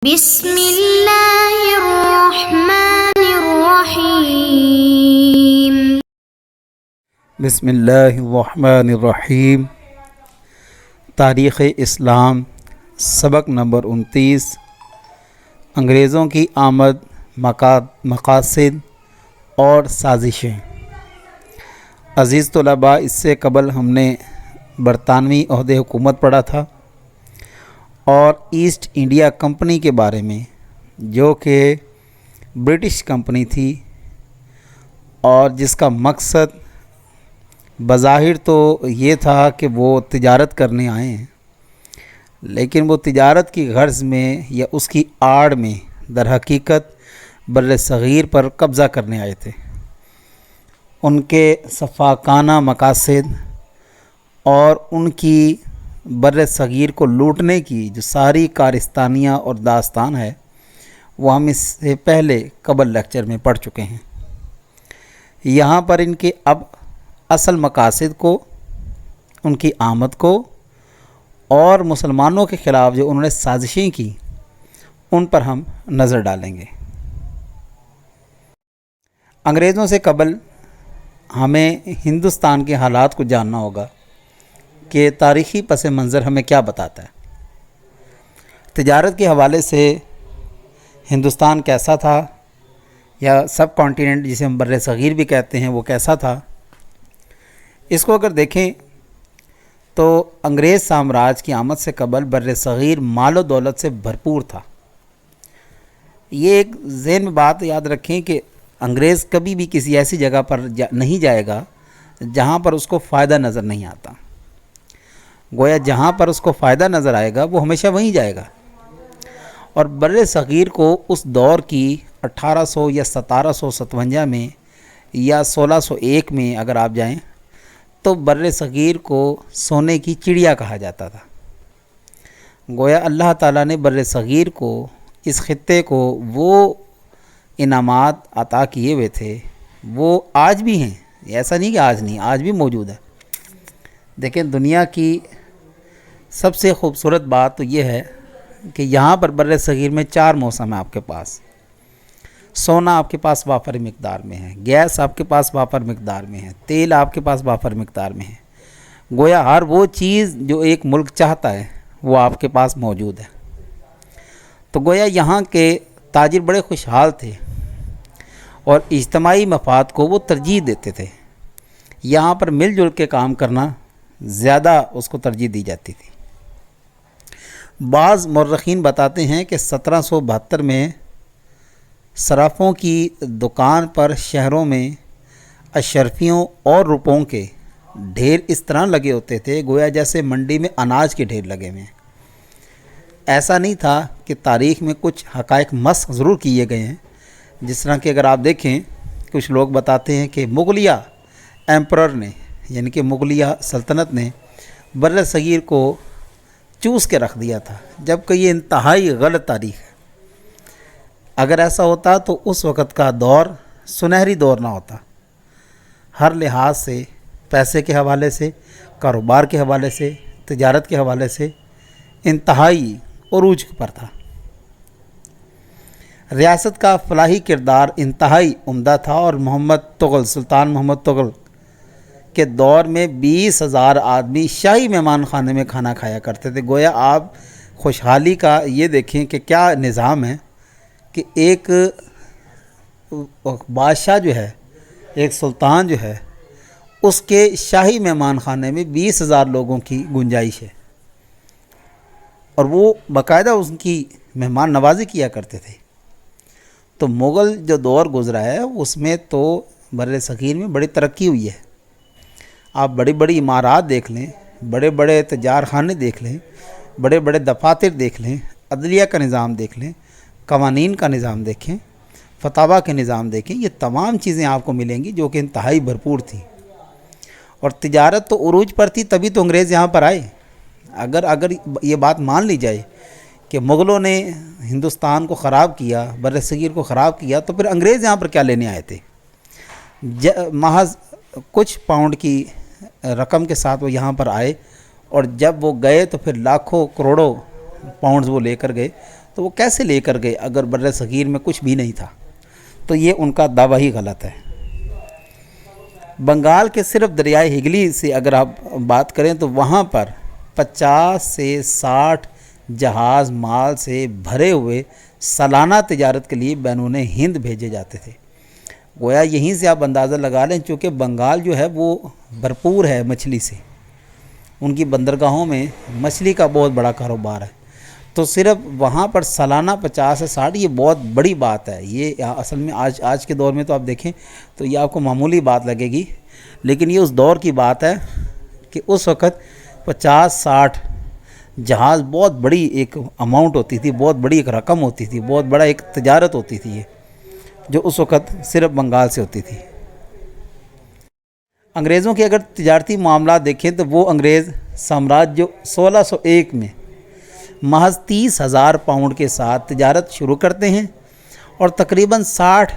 بسم اللہ الرحمن الرحیم۔ بسم اللہ الرحمن الرحیم۔ تاریخ اسلام سبق نمبر 29، انگریزوں کی آمد، مقاصد اور سازشیں۔ عزیز طلباء، اس سے قبل ہم نے برطانوی عہد حکومت پڑھا تھا اور ایسٹ انڈیا کمپنی کے بارے میں، جو کہ برٹش کمپنی تھی اور جس کا مقصد بظاہر تو یہ تھا کہ وہ تجارت کرنے آئے ہیں، لیکن وہ تجارت کی غرض میں یا اس کی آڑ میں در حقیقت بر صغیر پر قبضہ کرنے آئے تھے۔ ان کے سفاکانہ مقاصد اور ان کی بر صغیر کو لوٹنے کی جو ساری کارستانیاں اور داستان ہے، وہ ہم اس سے پہلے قبل لیکچر میں پڑھ چکے ہیں۔ یہاں پر ان کے اب اصل مقاصد کو، ان کی آمد کو اور مسلمانوں کے خلاف جو انہوں نے سازشیں کی، ان پر ہم نظر ڈالیں گے۔ انگریزوں سے قبل ہمیں ہندوستان کے حالات کو جاننا ہوگا کہ تاریخی پس منظر ہمیں کیا بتاتا ہے۔ تجارت کے حوالے سے ہندوستان کیسا تھا، یا سب کانٹیننٹ جسے ہم بر صغیر بھی کہتے ہیں، وہ کیسا تھا؟ اس کو اگر دیکھیں تو انگریز سامراج کی آمد سے قبل بر صغیر مال و دولت سے بھرپور تھا۔ یہ ایک ذہن میں بات یاد رکھیں کہ انگریز کبھی بھی کسی ایسی جگہ پر نہیں جائے گا جہاں پر اس کو فائدہ نظر نہیں آتا۔ گویا جہاں پر اس کو فائدہ نظر آئے گا وہ ہمیشہ وہیں جائے گا۔ اور بر صغیر کو اس دور کی 1800 یا 1757 میں یا 1601 میں اگر آپ جائیں تو بر صغیر کو سونے کی چڑیا کہا جاتا تھا۔ گویا اللہ تعالیٰ نے بر صغیر کو، اس خطے کو، وہ انعامات عطا کیے ہوئے تھے، وہ آج بھی ہیں۔ ایسا نہیں کہ آج نہیں، آج بھی موجود ہے۔ دیکھیں، دنیا کی سب سے خوبصورت بات تو یہ ہے کہ یہاں پر بر صغیر میں 4 موسم ہیں آپ کے پاس۔ سونا آپ کے پاس وافر مقدار میں ہے، گیس آپ کے پاس وافر مقدار میں ہے، تیل آپ کے پاس وافر مقدار میں ہے۔ گویا ہر وہ چیز جو ایک ملک چاہتا ہے وہ آپ کے پاس موجود ہے۔ تو گویا یہاں کے تاجر بڑے خوشحال تھے اور اجتماعی مفاد کو وہ ترجیح دیتے تھے۔ یہاں پر مل جل کے کام کرنا زیادہ اس کو ترجیح دی جاتی تھی۔ بعض مورخین بتاتے ہیں کہ 1772 میں صرافوں کی دکان پر شہروں میں اشرفیوں اور روپوں کے ڈھیر اس طرح لگے ہوتے تھے گویا جیسے منڈی میں اناج کے ڈھیر لگے ہوئے ہیں۔ ایسا نہیں تھا کہ تاریخ میں کچھ حقائق مسخ ضرور کیے گئے ہیں، جس طرح کہ اگر آپ دیکھیں کچھ لوگ بتاتے ہیں کہ مغلیہ ایمپرر نے، یعنی کہ مغلیہ سلطنت نے بر صغیر کو چوس کے رکھ دیا تھا، جبکہ یہ انتہائی غلط تاریخ ہے۔ اگر ایسا ہوتا تو اس وقت کا دور سنہری دور نہ ہوتا۔ ہر لحاظ سے، پیسے کے حوالے سے، کاروبار کے حوالے سے، تجارت کے حوالے سے انتہائی عروج پر تھا۔ ریاست کا فلاحی کردار انتہائی عمدہ تھا اور سلطان محمد تغل کے دور میں 20,000 آدمی شاہی مہمان خانے میں کھانا کھایا کرتے تھے۔ گویا آپ خوشحالی کا یہ دیکھیں کہ کیا نظام ہے کہ ایک بادشاہ جو ہے، ایک سلطان جو ہے، اس کے شاہی مہمان خانے میں 20,000 لوگوں کی گنجائش ہے، اور وہ باقاعدہ ان کی مہمان نوازی کیا کرتے تھے۔ تو مغل جو دور گزرا ہے اس میں تو بر صغیر میں بڑی ترقی ہوئی ہے۔ آپ بڑی بڑی عمارات دیکھ لیں، بڑے بڑے تجار خانے دیکھ لیں، بڑے بڑے دفاتر دیکھ لیں، عدلیہ کا نظام دیکھ لیں، قوانین کا نظام دیکھیں، فتاویٰ کے نظام دیکھیں، یہ تمام چیزیں آپ کو ملیں گی جو کہ انتہائی بھرپور تھیں۔ اور تجارت تو عروج پر تھی، تبھی تو انگریز یہاں پر آئے۔ اگر یہ بات مان لی جائے کہ مغلوں نے ہندوستان کو خراب کیا، بر صغیر کو خراب کیا، تو پھر انگریز یہاں پر کیا لینے آئے تھے؟ محض کچھ پاؤنڈ کی رقم کے ساتھ وہ یہاں پر آئے، اور جب وہ گئے تو پھر لاکھوں کروڑوں پاؤنڈز وہ لے کر گئے۔ تو تو وہ کیسے لے کر گئے اگر بر صغیر میں کچھ بھی نہیں تھا؟ تو یہ ان کا دعویٰ ہی غلط ہے۔ بنگال کے صرف دریائے ہگلی سے اگر آپ بات کریں تو وہاں پر 50 سے 60 جہاز مال سے بھرے ہوئے سالانہ تجارت کے لیے بینون ہند بھیجے جاتے تھے۔ گویا یہیں سے آپ اندازہ لگا لیں، چونکہ بنگال جو ہے وہ بھرپور ہے مچھلی سے، ان کی بندرگاہوں میں مچھلی کا بہت بڑا کاروبار ہے، تو صرف وہاں پر سالانہ 50 سے 60 یہ بہت بڑی بات ہے۔ یہ اصل میں آج کے دور میں تو آپ دیکھیں تو یہ آپ کو معمولی بات لگے گی، لیکن یہ اس دور کی بات ہے کہ اس وقت 50-60 جہاز بہت بڑی ایک اماؤنٹ ہوتی تھی، بہت بڑی ایک رقم ہوتی تھی، بہت بڑا ایک تجارت ہوتی تھی یہ، جو اس وقت صرف بنگال سے ہوتی تھی۔ انگریزوں کے اگر تجارتی معاملات دیکھیں تو وہ انگریز سامراج جو 1601 میں محض 30,000 پاؤنڈ کے ساتھ تجارت شروع کرتے ہیں، اور تقریباً 60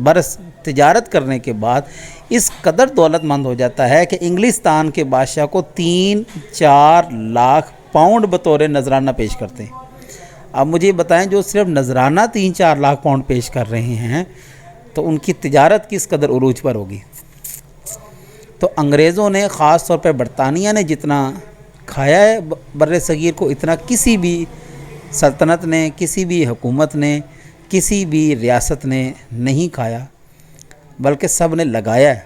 برس تجارت کرنے کے بعد اس قدر دولت مند ہو جاتا ہے کہ انگلستان کے بادشاہ کو 3-4 لاکھ پاؤنڈ بطور نذرانہ پیش کرتے ہیں۔ اب مجھے بتائیں، جو صرف نذرانہ 3-4 لاکھ پاؤنڈ پیش کر رہے ہیں تو ان کی تجارت کس قدر عروج پر ہوگی؟ تو انگریزوں نے خاص طور پہ برطانیہ نے جتنا کھایا ہے بر صغیر کو، اتنا کسی بھی سلطنت نے، کسی بھی حکومت نے، کسی بھی ریاست نے نہیں کھایا، بلکہ سب نے لگایا ہے۔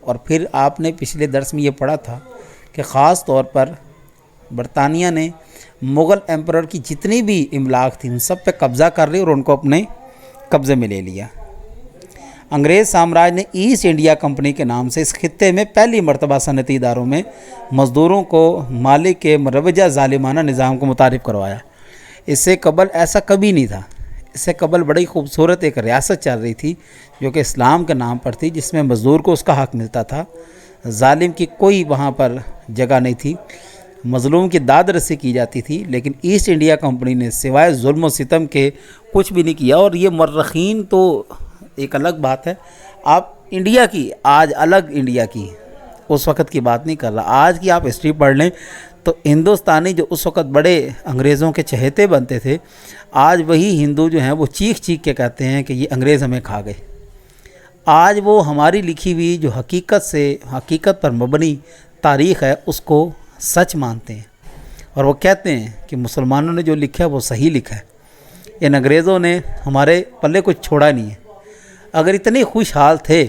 اور پھر آپ نے پچھلے درس میں یہ پڑھا تھا کہ خاص طور پر برطانیہ نے مغل ایمپرر کی جتنی بھی املاک تھی ان سب پہ قبضہ کر لی اور ان کو اپنے قبضے میں لے لیا۔ انگریز سامراج نے ایسٹ انڈیا کمپنی کے نام سے اس خطے میں پہلی مرتبہ صنعتی اداروں میں مزدوروں کو مالک کے مروجہ ظالمانہ نظام کو متعارف کروایا۔ اس سے قبل ایسا کبھی نہیں تھا۔ اس سے قبل بڑی خوبصورت ایک ریاست چل رہی تھی جو کہ اسلام کے نام پر تھی، جس میں مزدور کو اس کا حق ملتا تھا، ظالم کی کوئی وہاں پر جگہ نہیں تھی، مظلوم کی داد رسی کی جاتی تھی۔ لیکن ایسٹ انڈیا کمپنی نے سوائے ظلم و ستم کے کچھ بھی نہیں کیا۔ اور یہ مرخین تو ایک الگ بات ہے، آپ انڈیا کی آج الگ انڈیا کی اس وقت کی بات نہیں کر رہا، آج کی آپ ہسٹری پڑھ لیں تو ہندوستانی جو اس وقت بڑے انگریزوں کے چہیتے بنتے تھے، آج وہی ہندو جو ہیں وہ چیخ چیخ کے کہتے ہیں کہ یہ انگریز ہمیں کھا گئے۔ آج وہ ہماری لکھی ہوئی جو حقیقت پر مبنی تاریخ ہے اس کو سچ مانتے ہیں، اور وہ کہتے ہیں کہ مسلمانوں نے جو لکھا ہے وہ صحیح لکھا ہے، ان انگریزوں نے ہمارے پلے کچھ چھوڑا نہیں ہے۔ اگر اتنے خوشحال تھے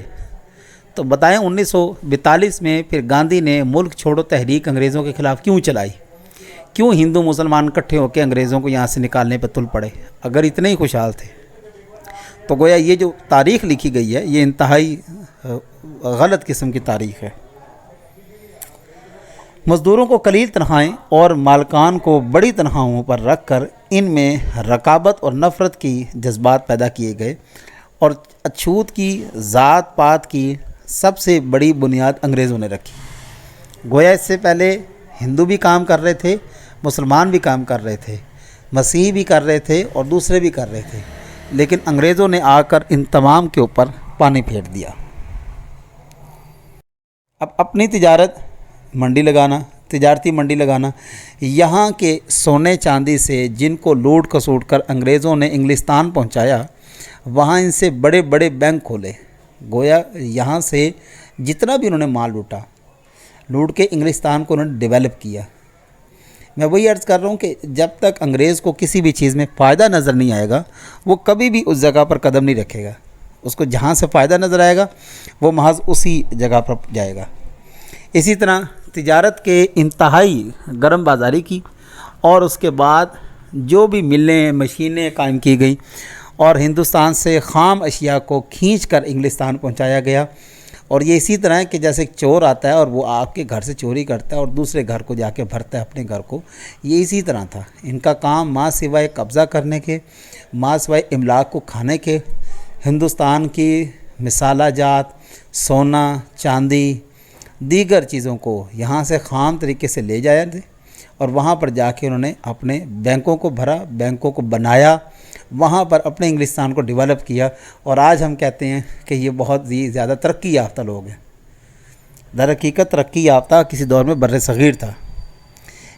تو بتائیں 1942 میں پھر گاندھی نے ملک چھوڑو تحریک انگریزوں کے خلاف کیوں چلائی؟ کیوں ہندو مسلمان اکٹھے ہو کے انگریزوں کو یہاں سے نکالنے پہ تل پڑے؟ اگر اتنے ہی خوشحال تھے تو گویا یہ جو تاریخ لکھی گئی ہے یہ انتہائی غلط قسم کی تاریخ ہے۔ مزدوروں کو قلیل تنخواہیں اور مالکان کو بڑی تنخواہوں پر رکھ کر ان میں رقابت اور نفرت کی جذبات پیدا کیے گئے، اور اچھوت کی ذات پات کی سب سے بڑی بنیاد انگریزوں نے رکھی۔ گویا اس سے پہلے ہندو بھی کام کر رہے تھے، مسلمان بھی کام کر رہے تھے، مسیحی بھی کر رہے تھے اور دوسرے بھی کر رہے تھے، لیکن انگریزوں نے آ کر ان تمام کے اوپر پانی پھیر دیا۔ اب اپنی تجارتی منڈی لگانا، یہاں کے سونے چاندی سے جن کو لوٹ کسوٹ کر انگریزوں نے انگلستان پہنچایا، وہاں ان سے بڑے بڑے بینک کھولے۔ گویا یہاں سے جتنا بھی انہوں نے مال لوٹ کے انگلستان کو انہوں نے ڈیولپ کیا۔ میں وہی عرض کر رہا ہوں کہ جب تک انگریز کو کسی بھی چیز میں فائدہ نظر نہیں آئے گا وہ کبھی بھی اس جگہ پر قدم نہیں رکھے گا۔ اس کو جہاں سے فائدہ نظر آئے گا وہ محض اسی جگہ پر جائے گا۔ اسی طرح تجارت کے انتہائی گرم بازاری کی، اور اس کے بعد جو بھی ملیں مشینیں قائم کی گئی اور ہندوستان سے خام اشیاء کو کھینچ کر انگلستان پہنچایا گیا۔ اور یہ اسی طرح ہے کہ جیسے ایک چور آتا ہے اور وہ آپ کے گھر سے چوری کرتا ہے اور دوسرے گھر کو جا کے بھرتا ہے اپنے گھر کو، یہ اسی طرح تھا۔ ان کا کام ماں سوائے قبضہ کرنے کے، ماں سوائے املاک کو کھانے کے، ہندوستان کی مصالحہ جات، سونا چاندی، دیگر چیزوں کو یہاں سے خام طریقے سے لے جایا تھے، اور وہاں پر جا کے انہوں نے اپنے بینکوں کو بھرا، بینکوں کو بنایا، وہاں پر اپنے انگلستان کو ڈیولپ کیا۔ اور آج ہم کہتے ہیں کہ یہ بہت ہی زیادہ ترقی یافتہ لوگ ہیں۔ در حقیقت ترقی یافتہ کسی دور میں بر صغیر تھا۔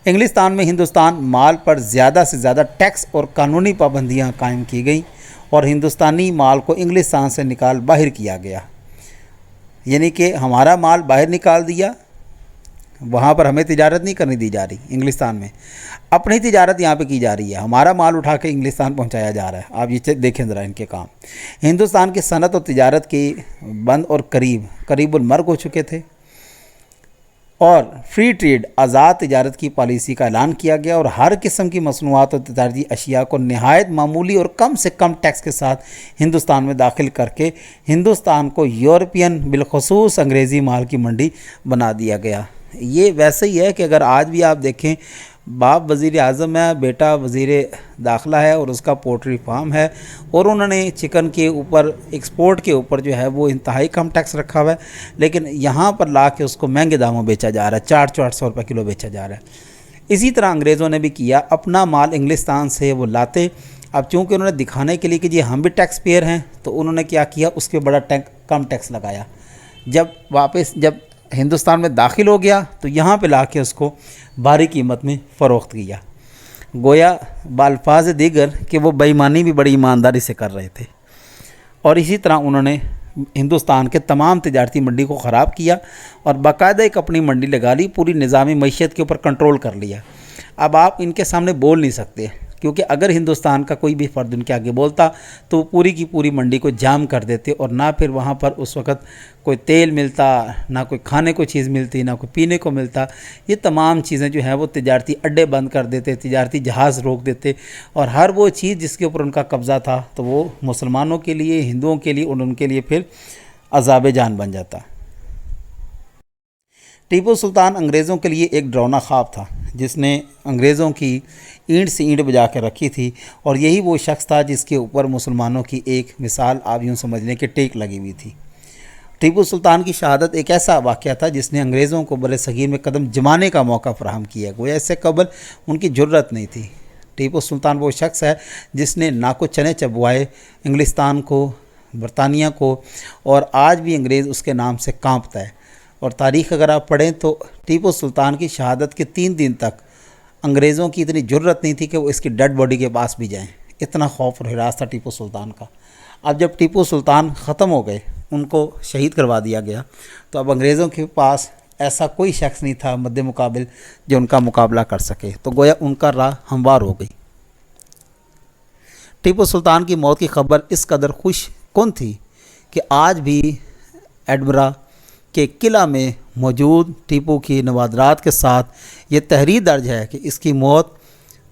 انگلستان میں ہندوستان مال پر زیادہ سے زیادہ ٹیکس اور قانونی پابندیاں قائم کی گئیں اور ہندوستانی مال کو انگلستان سے نکال باہر کیا گیا، یعنی کہ ہمارا مال باہر نکال دیا، وہاں پر ہمیں تجارت نہیں کرنی دی جا رہی، انگلستان میں اپنی تجارت یہاں پہ کی جا رہی ہے، ہمارا مال اٹھا کے انگلستان پہنچایا جا رہا ہے۔ آپ یہ دیکھیں ذرا ان کے کام۔ ہندوستان کی صنعت اور تجارت کی بند اور قریب المرگ ہو چکے تھے، اور فری ٹریڈ آزاد تجارت کی پالیسی کا اعلان کیا گیا، اور ہر قسم کی مصنوعات اور تجارتی اشیاء کو نہایت معمولی اور کم سے کم ٹیکس کے ساتھ ہندوستان میں داخل کر کے ہندوستان کو یورپین بالخصوص انگریزی مال کی منڈی بنا دیا گیا۔ یہ ویسے ہی ہے کہ اگر آج بھی آپ دیکھیں، باپ وزیر اعظم ہے، بیٹا وزیر داخلہ ہے، اور اس کا پولٹری فارم ہے، اور انہوں نے چکن کے اوپر ایکسپورٹ کے اوپر جو ہے وہ انتہائی کم ٹیکس رکھا ہوا ہے، لیکن یہاں پر لا کے اس کو مہنگے داموں بیچا جا رہا ہے، 400 روپے کلو بیچا جا رہا ہے۔ اسی طرح انگریزوں نے بھی کیا، اپنا مال انگلستان سے وہ لاتے، اب چونکہ انہوں نے دکھانے کے لیے کہ جی ہم بھی ٹیکس پیئر ہیں، تو انہوں نے کیا کیا، اس کے بڑا کم ٹیکس لگایا۔ جب ہندوستان میں داخل ہو گیا تو یہاں پہ لا کے اس کو بھاری قیمت میں فروخت کیا، گویا بالفاظ دیگر کہ وہ بے ایمانی بھی بڑی ایمانداری سے کر رہے تھے۔ اور اسی طرح انہوں نے ہندوستان کے تمام تجارتی منڈی کو خراب کیا اور باقاعدہ ایک اپنی منڈی لگا لی، پوری نظامی معیشت کے اوپر کنٹرول کر لیا۔ اب آپ ان کے سامنے بول نہیں سکتے، کیونکہ اگر ہندوستان کا کوئی بھی فرد ان کے آگے بولتا تو وہ پوری کی پوری منڈی کو جام کر دیتے، اور نہ پھر وہاں پر اس وقت کوئی تیل ملتا، نہ کوئی کھانے کو چیز ملتی، نہ کوئی پینے کو ملتا۔ یہ تمام چیزیں جو ہیں وہ تجارتی اڈے بند کر دیتے، تجارتی جہاز روک دیتے، اور ہر وہ چیز جس کے اوپر ان کا قبضہ تھا تو وہ مسلمانوں کے لیے، ہندوؤں کے لیے، اور ان کے لیے پھر عذاب جان بن جاتا۔ ٹیپو سلطان انگریزوں کے لیے ایک ڈراؤنا خواب تھا، جس نے انگریزوں کی اینٹ سے اینٹ بجا کے رکھی تھی، اور یہی وہ شخص تھا جس کے اوپر مسلمانوں کی ایک مثال آپ یوں سمجھ لیں کہ ٹیک لگی ہوئی تھی۔ ٹیپو سلطان کی شہادت ایک ایسا واقعہ تھا جس نے انگریزوں کو بر صغیر میں قدم جمانے کا موقع فراہم کیا، گویا اس سے قبل ان کی جرت نہیں تھی۔ ٹیپو سلطان وہ شخص ہے جس نے ناکو چنے چبوائے انگلستان کو، برطانیہ کو، اور آج بھی انگریز اس کے نام سے کانپتا ہے۔ اور تاریخ اگر آپ پڑھیں تو ٹیپو سلطان کی شہادت کے 3 دن تک انگریزوں کی اتنی جرت نہیں تھی کہ وہ اس کی ڈیڈ باڈی کے پاس بھی جائیں، اتنا خوف اور ہراس تھا ٹیپو سلطان کا۔ اب جب ٹیپو سلطان ختم ہو گئے، ان کو شہید کروا دیا گیا، تو اب انگریزوں کے پاس ایسا کوئی شخص نہیں تھا مد مقابل جو ان کا مقابلہ کر سکے، تو گویا ان کا راہ ہموار ہو گئی۔ ٹیپو سلطان کی موت کی خبر اس قدر خوش کن تھی کہ آج بھی ایڈنبرا کے قلعہ میں موجود ٹیپو کی نوادرات کے ساتھ یہ تحریر درج ہے کہ اس کی موت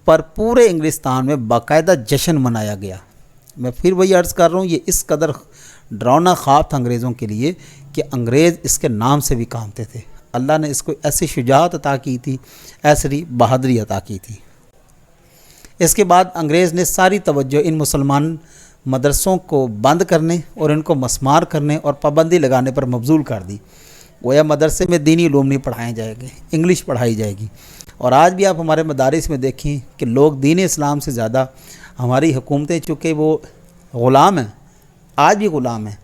پر پورے انگلستان میں باقاعدہ جشن منایا گیا۔ میں پھر وہی عرض کر رہا ہوں، یہ اس قدر ڈراؤنا خواب تھا انگریزوں کے لیے کہ انگریز اس کے نام سے بھی کانپتے تھے۔ اللہ نے اس کو ایسی شجاعت عطا کی تھی، ایسی بہادری عطا کی تھی۔ اس کے بعد انگریز نے ساری توجہ ان مسلمان مدرسوں کو بند کرنے اور ان کو مسمار کرنے اور پابندی لگانے پر مبذول کر دی۔ گویا مدرسے میں دینی علوم نہیں پڑھائے جائیں گے، انگلش پڑھائی جائے گی۔ اور آج بھی آپ ہمارے مدارس میں دیکھیں کہ لوگ دین اسلام سے زیادہ ہماری حکومتیں، چونکہ وہ غلام ہیں، آج بھی غلام ہیں۔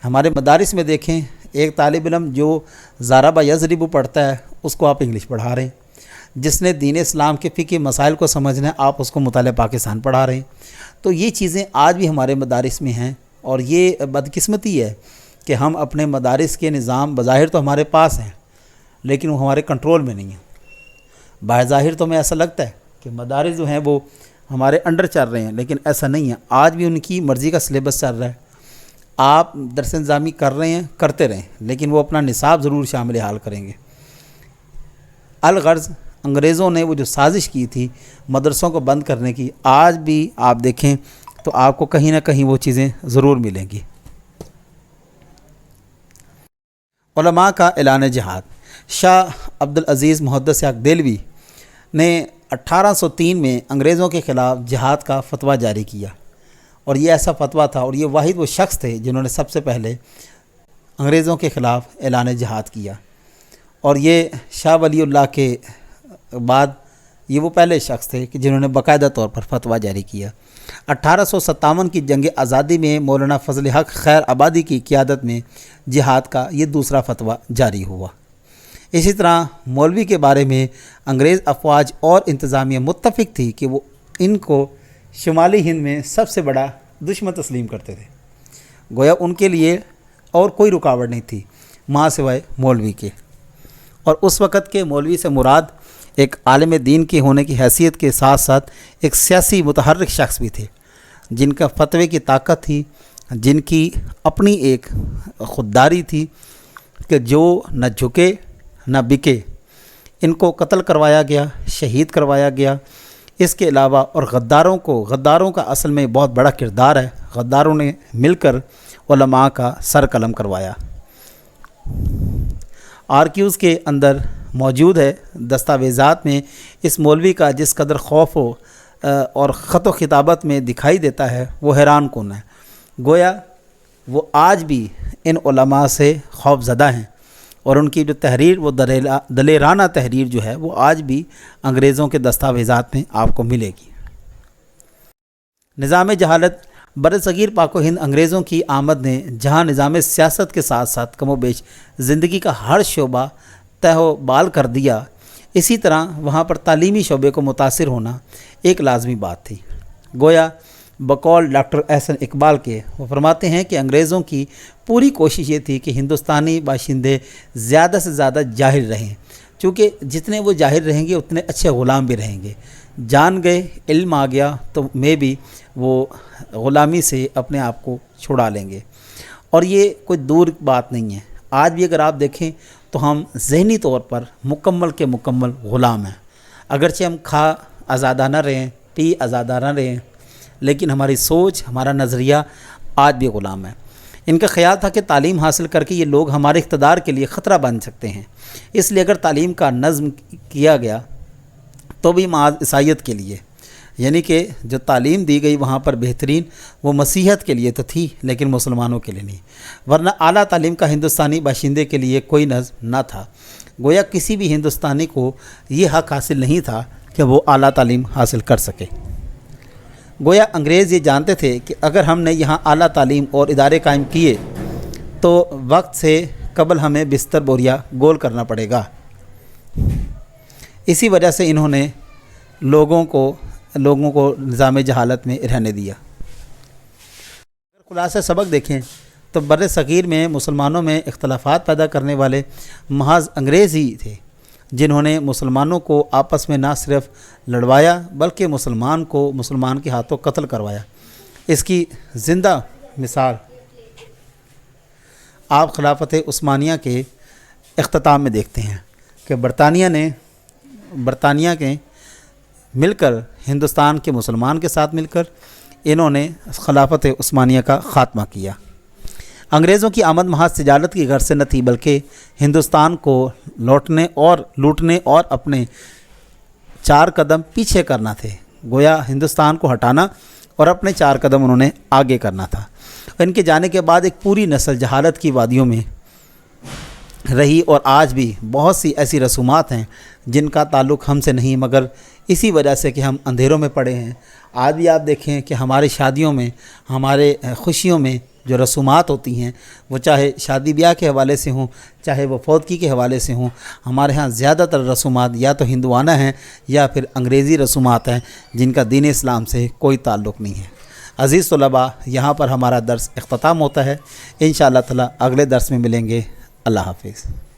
ہمارے مدارس میں دیکھیں، ایک طالب علم جو ضرب یضرب پڑھتا ہے اس کو آپ انگلش پڑھا رہے ہیں، جس نے دین اسلام کے فقہی مسائل کو سمجھنا ہے آپ اس کو مطالعہ پاکستان پڑھا رہے ہیں۔ تو یہ چیزیں آج بھی ہمارے مدارس میں ہیں، اور یہ بدقسمتی ہے کہ ہم اپنے مدارس کے نظام بظاہر تو ہمارے پاس ہیں، لیکن وہ ہمارے کنٹرول میں نہیں ہیں۔ بظاہر تو ہمیں ایسا لگتا ہے کہ مدارس جو ہیں وہ ہمارے انڈر چل رہے ہیں، لیکن ایسا نہیں ہے۔ آج بھی ان کی مرضی کا سلیبس چل رہا ہے، آپ درس نظامی کر رہے ہیں، کرتے رہیں، لیکن وہ اپنا نصاب ضرور شامل حال کریں گے۔ الغرض انگریزوں نے وہ جو سازش کی تھی مدرسوں کو بند کرنے کی، آج بھی آپ دیکھیں تو آپ کو کہیں نہ کہیں وہ چیزیں ضرور ملیں گی۔ علماء کا اعلان جہاد۔ شاہ عبدالعزیز محدث یاک دہلوی نے 1803 میں انگریزوں کے خلاف جہاد کا فتویٰ جاری کیا، اور یہ ایسا فتویٰ تھا، اور یہ واحد وہ شخص تھے جنہوں نے سب سے پہلے انگریزوں کے خلاف اعلان جہاد کیا، اور یہ شاہ ولی اللہ کے بعد یہ وہ پہلے شخص تھے کہ جنہوں نے باقاعدہ طور پر فتویٰ جاری کیا۔ 1857 کی جنگ آزادی میں مولانا فضل حق خیر آبادی کی قیادت میں جہاد کا یہ دوسرا فتویٰ جاری ہوا۔ اسی طرح مولوی کے بارے میں انگریز افواج اور انتظامیہ متفق تھی کہ وہ ان کو شمالی ہند میں سب سے بڑا دشمن تسلیم کرتے تھے۔ گویا ان کے لیے اور کوئی رکاوٹ نہیں تھی ماں سوائے مولوی کے، اور اس وقت کے مولوی سے مراد ایک عالم دین کے ہونے کی حیثیت کے ساتھ ساتھ ایک سیاسی متحرک شخص بھی تھے، جن کا فتوے کی طاقت تھی، جن کی اپنی ایک خودداری تھی کہ جو نہ جھکے نہ بکے۔ ان کو قتل کروایا گیا، شہید کروایا گیا۔ اس کے علاوہ اور غداروں کا اصل میں بہت بڑا کردار ہے، غداروں نے مل کر علماء کا سر قلم کروایا۔ آرکیوز کے اندر موجود ہے دستاویزات میں اس مولوی کا جس قدر خوف اور خط و خطابت میں دکھائی دیتا ہے وہ حیران کن ہے۔ گویا وہ آج بھی ان علماء سے خوف زدہ ہیں، اور ان کی جو تحریر وہ دلیرانہ تحریر جو ہے وہ آج بھی انگریزوں کے دستاویزات میں آپ کو ملے گی۔ نظام جہالت برصغیر پاک و ہند انگریزوں کی آمد نے جہاں نظام سیاست کے ساتھ ساتھ کم و بیش زندگی کا ہر شعبہ تہ و بال کر دیا، اسی طرح وہاں پر تعلیمی شعبے کو متاثر ہونا ایک لازمی بات تھی۔ گویا بقول ڈاکٹر احسن اقبال کے وہ فرماتے ہیں کہ انگریزوں کی پوری کوشش یہ تھی کہ ہندوستانی باشندے زیادہ سے زیادہ جاہل رہیں، چونکہ جتنے وہ جاہل رہیں گے اتنے اچھے غلام بھی رہیں گے۔ جان گئے، علم آ گیا تو میں بھی وہ غلامی سے اپنے آپ کو چھڑا لیں گے، اور یہ کوئی دور بات نہیں ہے۔ آج بھی اگر آپ دیکھیں تو ہم ذہنی طور پر مکمل کے مکمل غلام ہیں، اگرچہ ہم کھا آزادہ نہ رہیں، پی آزادہ نہ رہیں، لیکن ہماری سوچ، ہمارا نظریہ آج بھی غلام ہے۔ ان کا خیال تھا کہ تعلیم حاصل کر کے یہ لوگ ہمارے اقتدار کے لیے خطرہ بن سکتے ہیں، اس لیے اگر تعلیم کا نظم کیا گیا تو بھی معاذ عیسائیت کے لیے، یعنی کہ جو تعلیم دی گئی وہاں پر بہترین وہ مسیحیت کے لیے تو تھی، لیکن مسلمانوں کے لیے نہیں، ورنہ اعلیٰ تعلیم کا ہندوستانی باشندے کے لیے کوئی نظم نہ تھا۔ گویا کسی بھی ہندوستانی کو یہ حق حاصل نہیں تھا کہ وہ اعلیٰ تعلیم حاصل کر سکے۔ گویا انگریز یہ جانتے تھے کہ اگر ہم نے یہاں اعلیٰ تعلیم اور ادارے قائم کیے تو وقت سے قبل ہمیں بستر بوریا گول کرنا پڑے گا۔ اسی وجہ سے انہوں نے لوگوں کو نظام جہالت میں رہنے دیا۔ اگر خلاصہ سبق دیکھیں تو بر صغیر میں مسلمانوں میں اختلافات پیدا کرنے والے محض انگریز ہی تھے، جنہوں نے مسلمانوں کو آپس میں نہ صرف لڑوایا بلکہ مسلمان کے ہاتھوں قتل کروایا۔ اس کی زندہ مثال آپ خلافت عثمانیہ کے اختتام میں دیکھتے ہیں کہ برطانیہ کے مل کر ہندوستان کے مسلمان کے ساتھ مل کر انہوں نے خلافت عثمانیہ کا خاتمہ کیا۔ انگریزوں کی آمد محض تجارت کی غرض سے نہ تھی، بلکہ ہندوستان کو لوٹنے اور اپنے 4 قدم پیچھے کرنا تھے۔ گویا ہندوستان کو ہٹانا اور اپنے 4 قدم انہوں نے آگے کرنا تھا۔ ان کے جانے کے بعد ایک پوری نسل جہالت کی وادیوں میں رہی، اور آج بھی بہت سی ایسی رسومات ہیں جن کا تعلق ہم سے نہیں، مگر اسی وجہ سے کہ ہم اندھیروں میں پڑے ہیں۔ آج بھی آپ دیکھیں کہ ہماری شادیوں میں، ہمارے خوشیوں میں جو رسومات ہوتی ہیں، وہ چاہے شادی بیاہ کے حوالے سے ہوں، چاہے وہ فوتگی کے حوالے سے ہوں، ہمارے ہاں زیادہ تر رسومات یا تو ہندوانہ ہیں یا پھر انگریزی رسومات ہیں جن کا دین اسلام سے کوئی تعلق نہیں ہے۔ عزیز طلباء، یہاں پر ہمارا درس اختتام ہوتا ہے۔ انشاءاللہ تعالی اگلے درس میں ملیں گے۔ اللہ حافظ۔